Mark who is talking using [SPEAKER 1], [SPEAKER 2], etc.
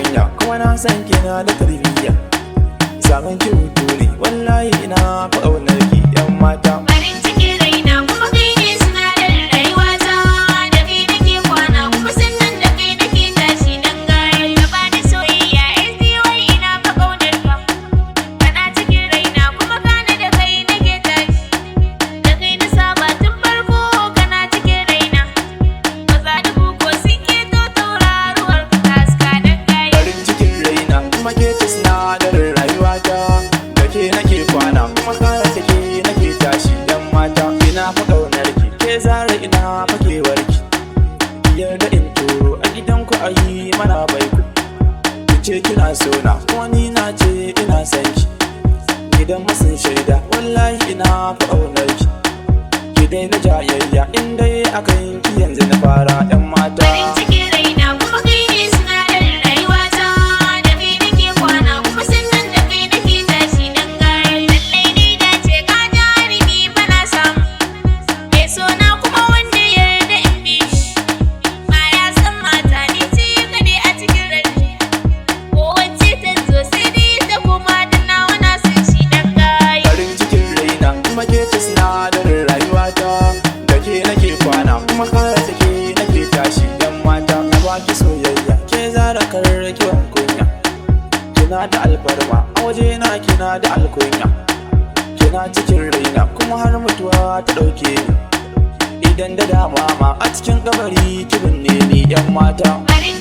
[SPEAKER 1] kunya kuma na san kina da tarbiyya. Samun ki huturi wallahi ina fa ƙaunar ki yan mata.
[SPEAKER 2] Farin cikin raina kuma kai ne sinadarin rayuwata. Da kai nake kwana kuma sannan da kai nake tashi. Dan gayar da bani soyayya wai ina fa ƙaunar ka. Kana cikin raina kuma kana da kai nake tashi. Da kai na saba tun farko kana cikin raina. Maza da buko sun keto tauraruwar ka haska dan gayar.
[SPEAKER 1] Farin cikin raina kuma ke ce sinadarin rayuwata. Da ke nake kwana kuma kare da ke nake tashi yan mata. Ina fa ƙaunar ki ke zara ina fa kewar ki. Yarda in turo a gidanku a yi mana baiku. Ki ce kina sona kuma ni na ce ina san ki. Gidan masun shaida wallahi ina fa ƙaunar ki. Ki daina jayayya in dai akan ki yanzu na fara yan mata.
[SPEAKER 2] Farin cikin raina kuma kai ne sinadarin rayuwata. Da kai nake kwana kuma sannan da kai nake tashi. Dan gayar lallai ne dace ka jarumi bana samu. Mai sona kuma wanda ya yarda in bi shi. Baya san mata ni ce kaɗai a cikin ranci. Kowacce ta zo sai dai ta koma da nawa na san shi. Dan gayar
[SPEAKER 1] Farin cikin raina kuma ke ce sinadarin rayuwata. Da ke nake kwana kuma kare da ke nake tashi yan mata. Na baki soyayya ke zara karar kiwon kunya. Kina da alfarma a waje na kina da alkunya. Kina cikin raina kuma har mutuwa ta ɗauke ni. Idan da dama ma a cikin kabari ki binne ni yan mata.
[SPEAKER 2] farin